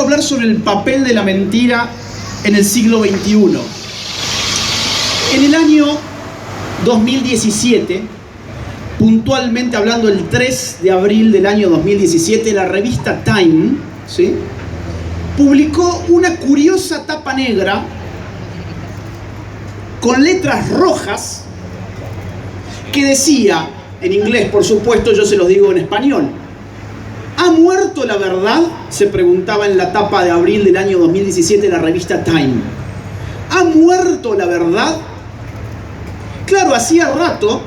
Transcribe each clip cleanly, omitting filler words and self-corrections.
quiero hablar sobre el papel de la mentira en el siglo XXI. En el año 2017, puntualmente hablando el 3 de abril del año 2017, la revista Time, ¿sí?, publicó una curiosa tapa negra con letras rojas que decía, en inglés por supuesto, yo se los digo en español: ¿ha muerto la verdad?, se preguntaba en la tapa de abril del año 2017 la revista Time. ¿Ha muerto la verdad? Claro, hacía rato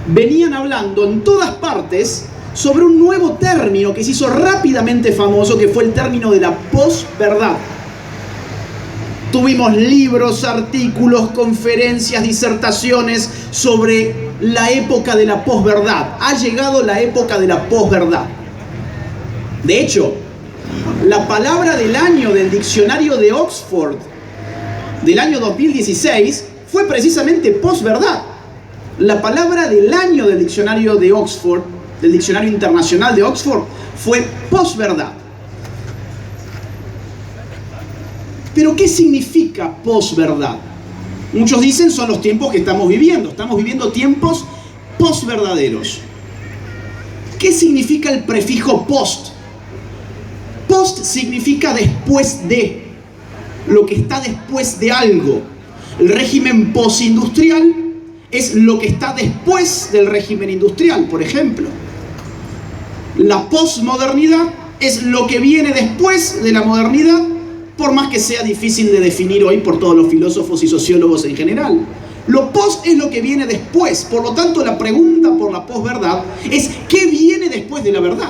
venían hablando en todas partes sobre un nuevo término que se hizo rápidamente famoso, que fue el término de la posverdad. Tuvimos libros, artículos, conferencias, disertaciones sobre la época de la posverdad. Ha llegado la época de la posverdad. De hecho, la palabra del año del diccionario de Oxford del año 2016 fue precisamente posverdad. La palabra del año del diccionario de Oxford, del diccionario internacional de Oxford, fue posverdad. Pero ¿qué significa posverdad? Muchos dicen son los tiempos que estamos viviendo. Estamos viviendo tiempos posverdaderos. ¿Qué significa el prefijo post? Post significa después de, lo que está después de algo. El régimen postindustrial es lo que está después del régimen industrial, por ejemplo. La posmodernidad es lo que viene después de la modernidad, por más que sea difícil de definir hoy por todos los filósofos y sociólogos en general. Lo post es lo que viene después. Por lo tanto, la pregunta por la posverdad es: ¿qué viene después de la verdad?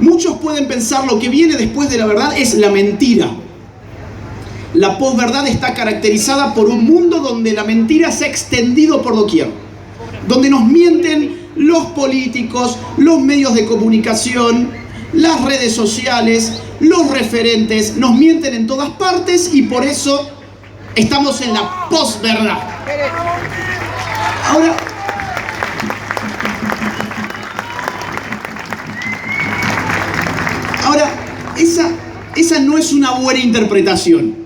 Muchos pueden pensar lo que viene después de la verdad es la mentira. La posverdad está caracterizada por un mundo donde la mentira se ha extendido por doquier, donde nos mienten los políticos, los medios de comunicación, las redes sociales, los referentes, nos mienten en todas partes y por eso estamos en la posverdad. Ahora, esa no es una buena interpretación,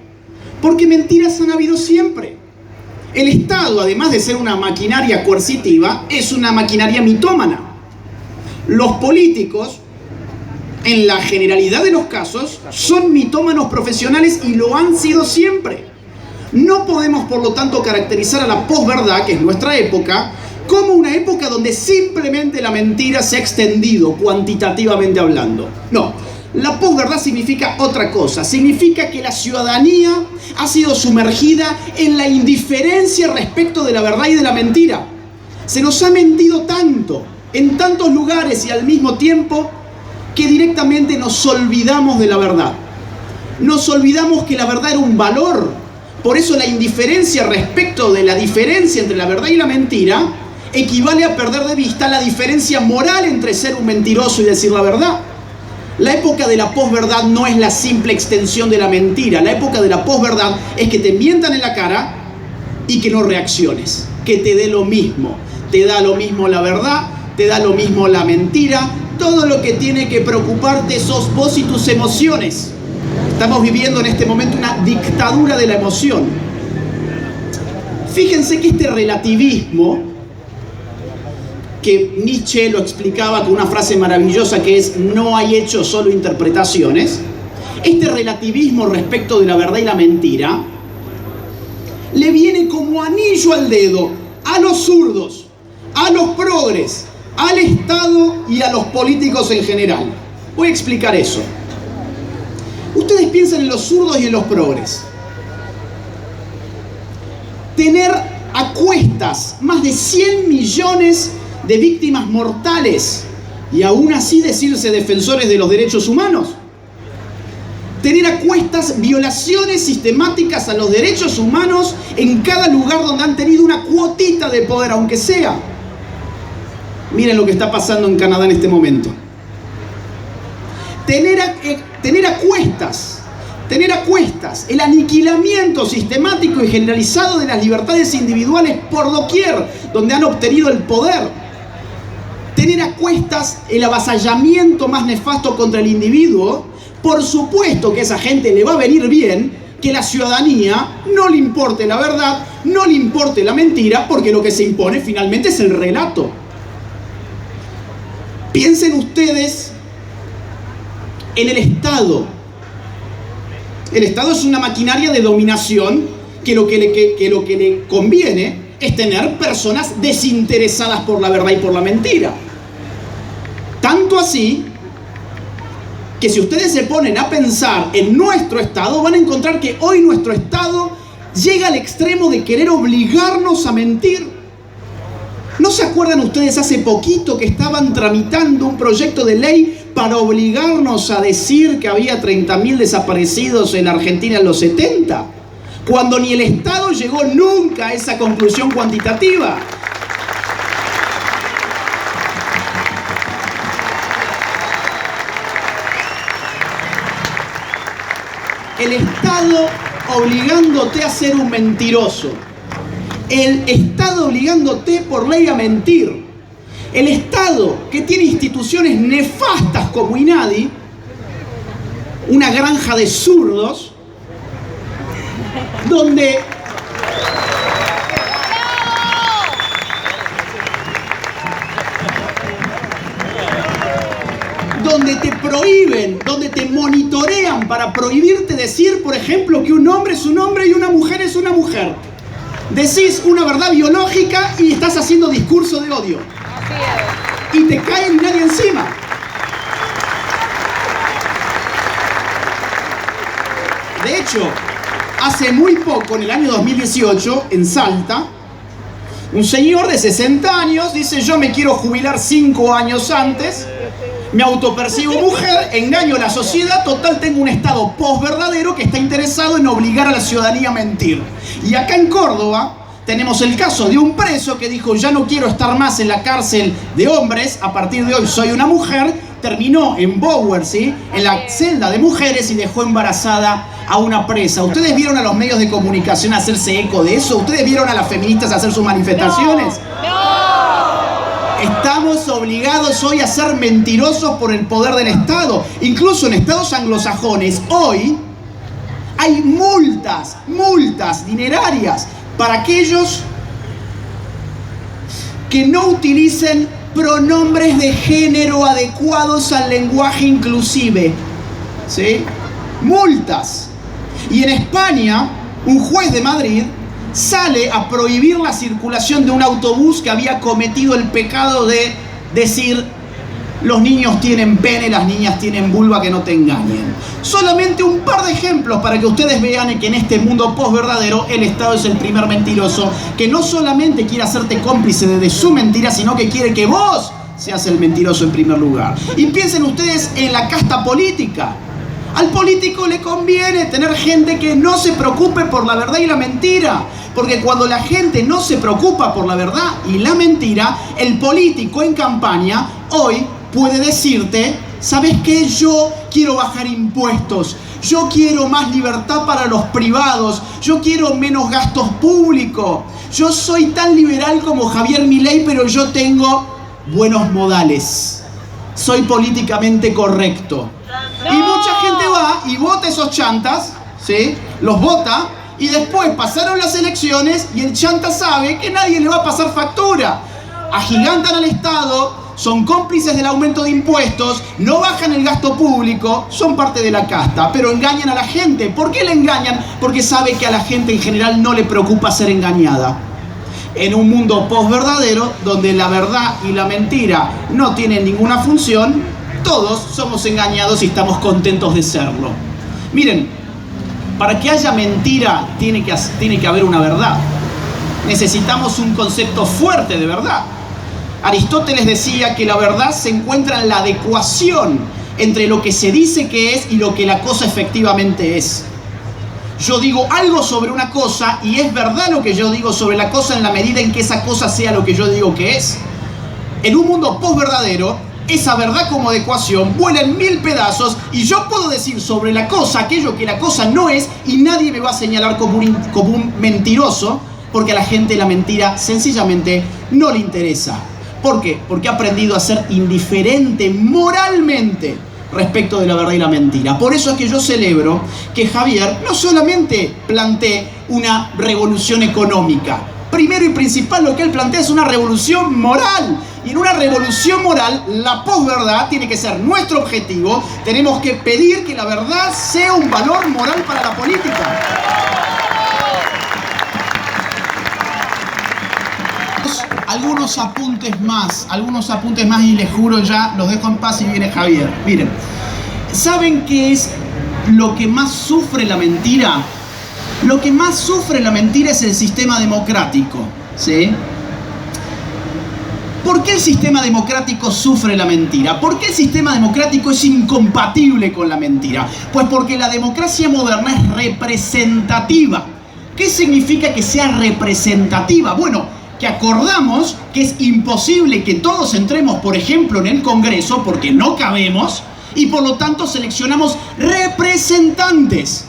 porque mentiras han habido siempre. El Estado, además de ser una maquinaria coercitiva, es una maquinaria mitómana. Los políticos, en la generalidad de los casos, son mitómanos profesionales y lo han sido siempre. No podemos, por lo tanto, caracterizar a la posverdad, que es nuestra época, como una época donde simplemente la mentira se ha extendido, cuantitativamente hablando. No, la posverdad significa otra cosa. Significa que la ciudadanía ha sido sumergida en la indiferencia respecto de la verdad y de la mentira. Se nos ha mentido tanto, en tantos lugares y al mismo tiempo, que directamente nos olvidamos de la verdad. Nos olvidamos que la verdad era un valor. Por eso la indiferencia respecto de la diferencia entre la verdad y la mentira equivale a perder de vista la diferencia moral entre ser un mentiroso y decir la verdad. La época de la posverdad no es la simple extensión de la mentira. La época de la posverdad es que te mientan en la cara y que no reacciones, que te dé lo mismo. Te da lo mismo la verdad, te da lo mismo la mentira. Todo lo que tiene que preocuparte sos vos y tus emociones. Estamos viviendo en este momento una dictadura de la emoción. Fíjense que este relativismo, que Nietzsche lo explicaba con una frase maravillosa que es: no hay hechos, solo interpretaciones. Este relativismo respecto de la verdad y la mentira le viene como anillo al dedo a los zurdos, a los progres, al Estado y a los políticos en general. Voy a explicar eso. Ustedes piensan en los zurdos y en los progres. Tener a cuestas más de 100 millones de víctimas mortales y aún así decirse defensores de los derechos humanos. Tener a cuestas violaciones sistemáticas a los derechos humanos en cada lugar donde han tenido una cuotita de poder, aunque sea. Miren lo que está pasando en Canadá en este momento. Tener a cuestas el aniquilamiento sistemático y generalizado de las libertades individuales por doquier donde han obtenido el poder. Tener a cuestas el avasallamiento más nefasto contra el individuo Por supuesto que a esa gente le va a venir bien que la ciudadanía no le importe la verdad, no le importe la mentira, porque lo que se impone finalmente es el relato. Piensen ustedes en el Estado. El Estado es una maquinaria de dominación que lo que le conviene es tener personas desinteresadas por la verdad y por la mentira. Tanto así que si ustedes se ponen a pensar en nuestro Estado, van a encontrar que hoy nuestro Estado llega al extremo de querer obligarnos a mentir. ¿No se acuerdan ustedes hace poquito que estaban tramitando un proyecto de ley para obligarnos a decir que había 30.000 desaparecidos en Argentina en los 70? Cuando ni el Estado llegó nunca a esa conclusión cuantitativa. El Estado obligándote a ser un mentiroso. El Estado obligándote por ley a mentir. El Estado que tiene instituciones nefastas como INADI, una granja de zurdos, donde te prohíben, donde te monitorean para prohibirte decir, por ejemplo, que un hombre es un hombre y una mujer es una mujer. Decís una verdad biológica y estás haciendo discurso de odio. Y te cae el INADI encima. De hecho, hace muy poco, en el año 2018, en Salta, un señor de 60 años dice: yo me quiero jubilar 5 años antes, me autopercibo mujer, engaño a la sociedad, total tengo un Estado posverdadero que está interesado en obligar a la ciudadanía a mentir. Y acá en Córdoba tenemos el caso de un preso que dijo: ya no quiero estar más en la cárcel de hombres, a partir de hoy soy una mujer. Terminó en Bower, ¿sí?, en la celda de mujeres, y dejó embarazada a una presa. ¿Ustedes vieron a los medios de comunicación hacerse eco de eso? ¿Ustedes vieron a las feministas hacer sus manifestaciones? ¡No! Estamos obligados hoy a ser mentirosos por el poder del Estado. Incluso en estados anglosajones hoy hay multas dinerarias para aquellos que no utilicen pronombres de género adecuados al lenguaje inclusive, ¿sí? Multas. Y en España, un juez de Madrid sale a prohibir la circulación de un autobús que había cometido el pecado de decir: los niños tienen pene, las niñas tienen vulva, que no te engañen. Solamente un par de ejemplos para que ustedes vean que en este mundo posverdadero el Estado es el primer mentiroso, que no solamente quiere hacerte cómplice de su mentira, sino que quiere que vos seas el mentiroso en primer lugar. Y piensen ustedes en la casta política. Al político le conviene tener gente que no se preocupe por la verdad y la mentira. Porque cuando la gente no se preocupa por la verdad y la mentira, el político en campaña hoy puede decirte: ¿sabes qué? Yo quiero bajar impuestos, yo quiero más libertad para los privados, yo quiero menos gastos públicos, yo soy tan liberal como Javier Milei, pero yo tengo buenos modales, soy políticamente correcto. ¡No! Y mucha gente va y vota esos chantas, ¿sí? Los vota, y después pasaron las elecciones y el chanta sabe que nadie le va a pasar factura. Agigantan al Estado, son cómplices del aumento de impuestos, no bajan el gasto público, son parte de la casta, pero engañan a la gente. ¿Por qué le engañan? Porque sabe que a la gente en general no le preocupa ser engañada. En un mundo posverdadero, donde la verdad y la mentira no tienen ninguna función, todos somos engañados y estamos contentos de serlo. Miren, para que haya mentira tiene que haber una verdad. Necesitamos un concepto fuerte de verdad. Aristóteles decía que la verdad se encuentra en la adecuación entre lo que se dice que es y lo que la cosa efectivamente es. Yo digo algo sobre una cosa y es verdad lo que yo digo sobre la cosa en la medida en que esa cosa sea lo que yo digo que es. En un mundo posverdadero, esa verdad como adecuación vuela en 1000 pedazos y yo puedo decir sobre la cosa aquello que la cosa no es y nadie me va a señalar como un mentiroso, porque a la gente la mentira sencillamente no le interesa. ¿Por qué? Porque ha aprendido a ser indiferente moralmente respecto de la verdad y la mentira. Por eso es que yo celebro que Javier no solamente plantee una revolución económica. Primero y principal, lo que él plantea es una revolución moral. Y en una revolución moral, la posverdad tiene que ser nuestro objetivo. Tenemos que pedir que la verdad sea un valor moral para la política. Algunos apuntes más y les juro ya, los dejo en paz y viene Javier. Miren, ¿saben qué es lo que más sufre la mentira? Lo que más sufre la mentira es el sistema democrático, ¿sí? ¿Por qué el sistema democrático sufre la mentira? ¿Por qué el sistema democrático es incompatible con la mentira? Pues porque la democracia moderna es representativa. ¿Qué significa que sea representativa? Bueno, que acordamos que es imposible que todos entremos, por ejemplo, en el Congreso, porque no cabemos, y por lo tanto seleccionamos representantes.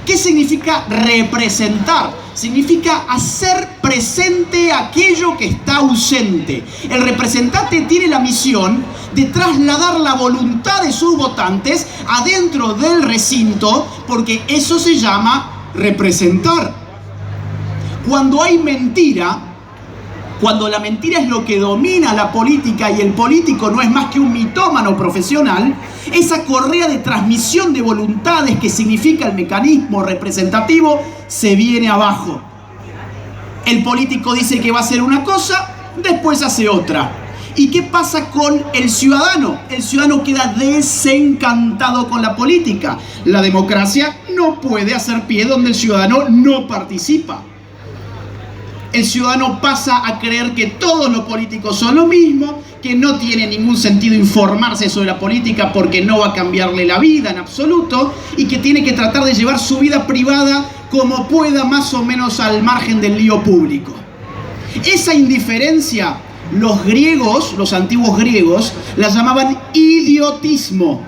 ¿Qué significa representar? Significa hacer presente aquello que está ausente. El representante tiene la misión de trasladar la voluntad de sus votantes adentro del recinto, porque eso se llama representar. Cuando hay mentira, cuando la mentira es lo que domina la política y el político no es más que un mitómano profesional, esa correa de transmisión de voluntades que significa el mecanismo representativo se viene abajo. El político dice que va a hacer una cosa, después hace otra. ¿Y qué pasa con el ciudadano? El ciudadano queda desencantado con la política. La democracia no puede hacer pie donde el ciudadano no participa. El ciudadano pasa a creer que todos los políticos son lo mismo, que no tiene ningún sentido informarse sobre la política porque no va a cambiarle la vida en absoluto y que tiene que tratar de llevar su vida privada como pueda, más o menos al margen del lío público. Esa indiferencia, los griegos, los antiguos griegos, la llamaban idiotismo.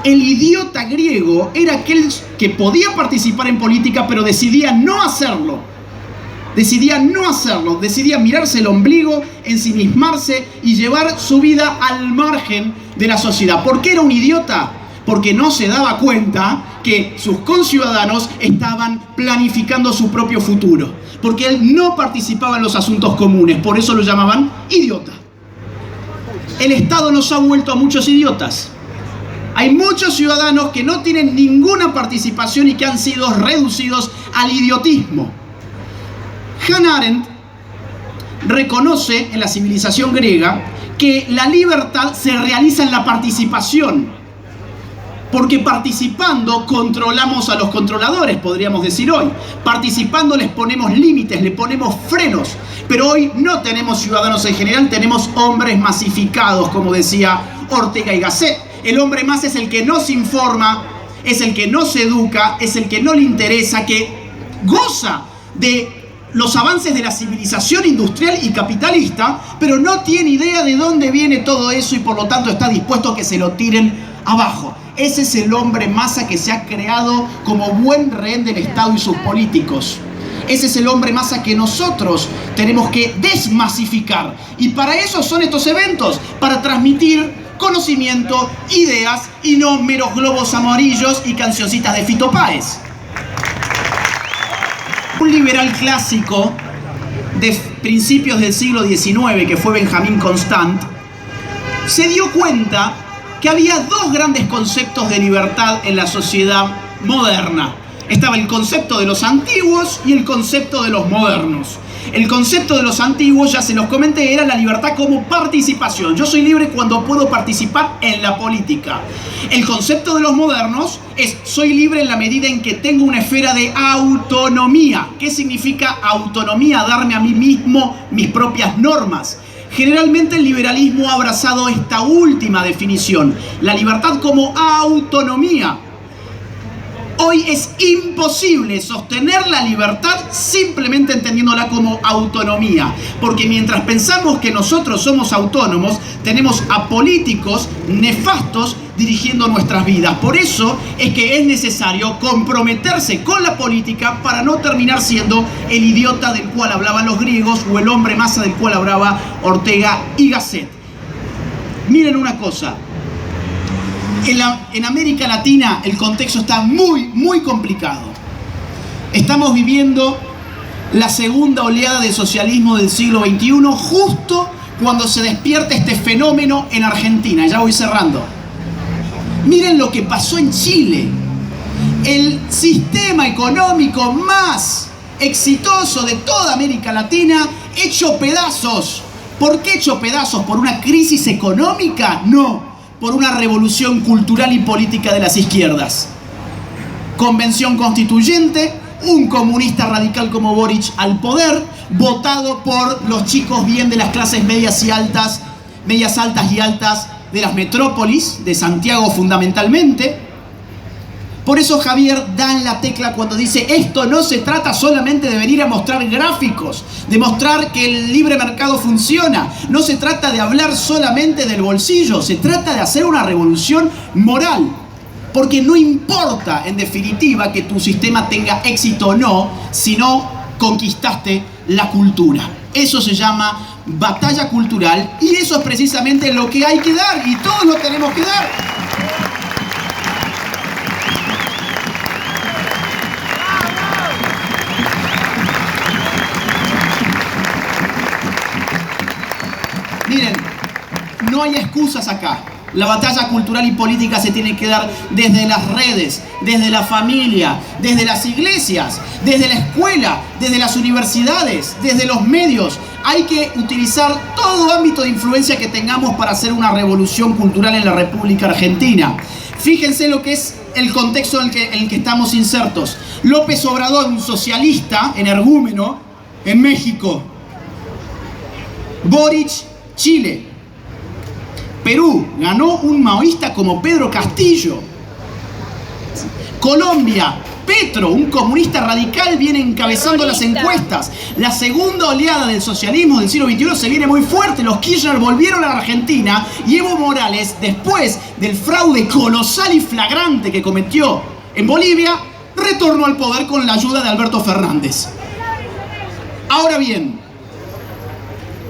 El idiota griego era aquel que podía participar en política pero decidía no hacerlo. Decidía mirarse el ombligo, ensimismarse y llevar su vida al margen de la sociedad. ¿Por qué era un idiota? Porque no se daba cuenta que sus conciudadanos estaban planificando su propio futuro. Porque él no participaba en los asuntos comunes, por eso lo llamaban idiota. El Estado nos ha vuelto a muchos idiotas. Hay muchos ciudadanos que no tienen ninguna participación y que han sido reducidos al idiotismo. Hannah Arendt reconoce en la civilización griega que la libertad se realiza en la participación, porque participando controlamos a los controladores, podríamos decir hoy. Participando les ponemos límites, le ponemos frenos, pero hoy no tenemos ciudadanos en general, tenemos hombres masificados, como decía Ortega y Gasset. El hombre más es el que no se informa, es el que no se educa, es el que no le interesa, que goza de los avances de la civilización industrial y capitalista, pero no tiene idea de dónde viene todo eso y por lo tanto está dispuesto a que se lo tiren abajo. Ese es el hombre masa que se ha creado como buen rehén del Estado y sus políticos. Ese es el hombre masa que nosotros tenemos que desmasificar. Y para eso son estos eventos, para transmitir conocimiento, ideas y no meros globos amarillos y cancioncitas de Fito Páez. Un liberal clásico de principios del siglo XIX, que fue Benjamin Constant, se dio cuenta que había dos grandes conceptos de libertad en la sociedad moderna. Estaba el concepto de los antiguos y el concepto de los modernos. El concepto de los antiguos, ya se los comenté, era la libertad como participación. Yo soy libre cuando puedo participar en la política. El concepto de los modernos es soy libre en la medida en que tengo una esfera de autonomía. ¿Qué significa autonomía? Darme a mí mismo mis propias normas. Generalmente el liberalismo ha abrazado esta última definición, la libertad como autonomía. Hoy es imposible sostener la libertad simplemente entendiéndola como autonomía, porque mientras pensamos que nosotros somos autónomos, tenemos a políticos nefastos dirigiendo nuestras vidas. Por eso es que es necesario comprometerse con la política para no terminar siendo el idiota del cual hablaban los griegos o el hombre masa del cual hablaba Ortega y Gasset. Miren una cosa. En América Latina el contexto está muy complicado. Estamos viviendo la segunda oleada de socialismo del siglo XXI, justo cuando se despierta este fenómeno en Argentina. Ya voy cerrando. Miren lo que pasó en Chile. El sistema económico más exitoso de toda América Latina, hecho pedazos. ¿Por qué hecho pedazos? ¿Por una crisis económica? No, por una revolución cultural y política de las izquierdas. Convención constituyente, un comunista radical como Boric al poder, votado por los chicos bien de las clases medias altas y altas de las metrópolis, de Santiago fundamentalmente. Por eso Javier da en la tecla cuando dice: esto no se trata solamente de venir a mostrar gráficos, de mostrar que el libre mercado funciona. No se trata de hablar solamente del bolsillo, se trata de hacer una revolución moral. Porque no importa, en definitiva, que tu sistema tenga éxito o no, si no conquistaste la cultura. Eso se llama batalla cultural y eso es precisamente lo que hay que dar y todos lo tenemos que dar. Miren, no hay excusas acá. La batalla cultural y política se tiene que dar desde las redes, desde la familia, desde las iglesias, desde la escuela, desde las universidades, desde los medios. Hay que utilizar todo ámbito de influencia que tengamos para hacer una revolución cultural en la República Argentina. Fíjense lo que es el contexto en el que estamos insertos. López Obrador, un socialista energúmeno en México. Boric, Chile. Perú, ganó un maoísta como Pedro Castillo. Colombia, Petro, un comunista radical, viene encabezando las encuestas. La segunda oleada del socialismo del siglo XXI se viene muy fuerte. Los Kirchner volvieron a la Argentina y Evo Morales, después del fraude colosal y flagrante que cometió en Bolivia, retornó al poder con la ayuda de Alberto Fernández. Ahora bien,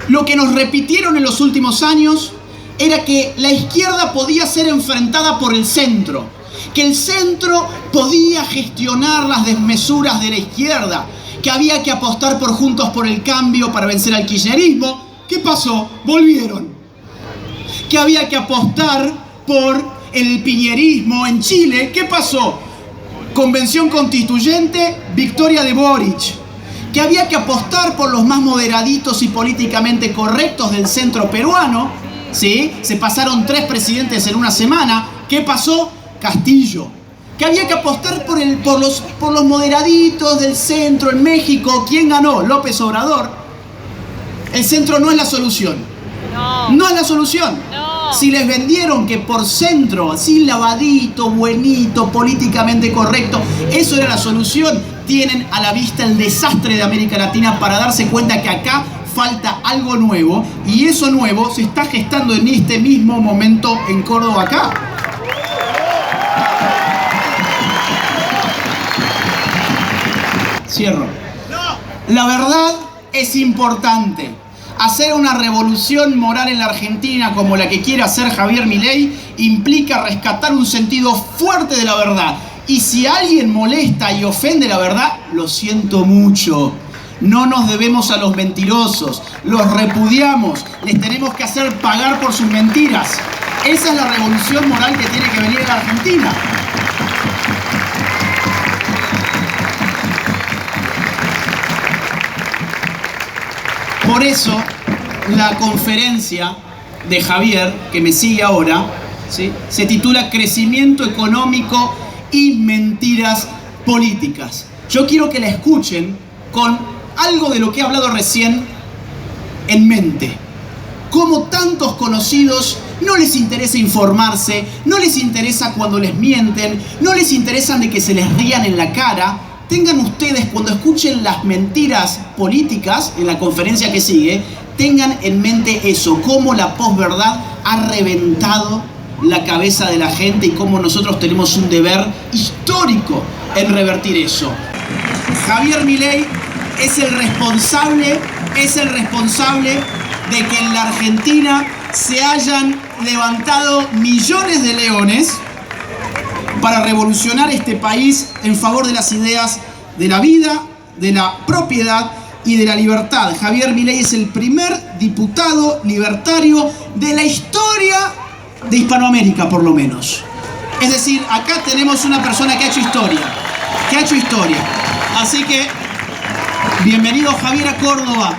lo que nos repitieron en los últimos años era que la izquierda podía ser enfrentada por el centro, que el centro podía gestionar las desmesuras de la izquierda, que había que apostar por Juntos por el Cambio para vencer al kirchnerismo. ¿Qué pasó? Volvieron. Que había que apostar por el piñerismo en Chile. ¿Qué pasó? Convención constituyente, victoria de Boric. Que había que apostar por los más moderaditos y políticamente correctos del centro peruano. ¿Sí? Se pasaron 3 presidentes en una semana. ¿Qué pasó? Castillo. Que había que apostar por los moderaditos del centro en México. ¿Quién ganó? López Obrador. El centro no es la solución. No es la solución. No. Si les vendieron que por centro, así lavadito, buenito, políticamente correcto, eso era la solución, tienen a la vista el desastre de América Latina para darse cuenta que acá falta algo nuevo, y eso nuevo se está gestando en este mismo momento en Córdoba acá. Cierro. La verdad es importante. Hacer una revolución moral en la Argentina como la que quiere hacer Javier Milei implica rescatar un sentido fuerte de la verdad. Y si alguien molesta y ofende la verdad, lo siento mucho. No nos debemos a los mentirosos, los repudiamos, les tenemos que hacer pagar por sus mentiras. Esa es la revolución moral que tiene que venir en la Argentina. Por eso, la conferencia de Javier, que me sigue ahora, ¿sí?, se titula Crecimiento Económico y Mentiras Políticas. Yo quiero que la escuchen con algo de lo que he hablado recién en mente. Como tantos conocidos no les interesa informarse, no les interesa cuando les mienten, no les interesa de que se les rían en la cara. Tengan ustedes, cuando escuchen las mentiras políticas en la conferencia que sigue, tengan en mente eso, cómo la posverdad ha reventado la cabeza de la gente y cómo nosotros tenemos un deber histórico en revertir eso. Javier Milei es el responsable de que en la Argentina se hayan levantado millones de leones para revolucionar este país en favor de las ideas de la vida, de la propiedad y de la libertad. Javier Milei es el primer diputado libertario de la historia de Hispanoamérica, por lo menos. Es decir, acá tenemos una persona que ha hecho historia. Así que, bienvenido Javier a Córdoba.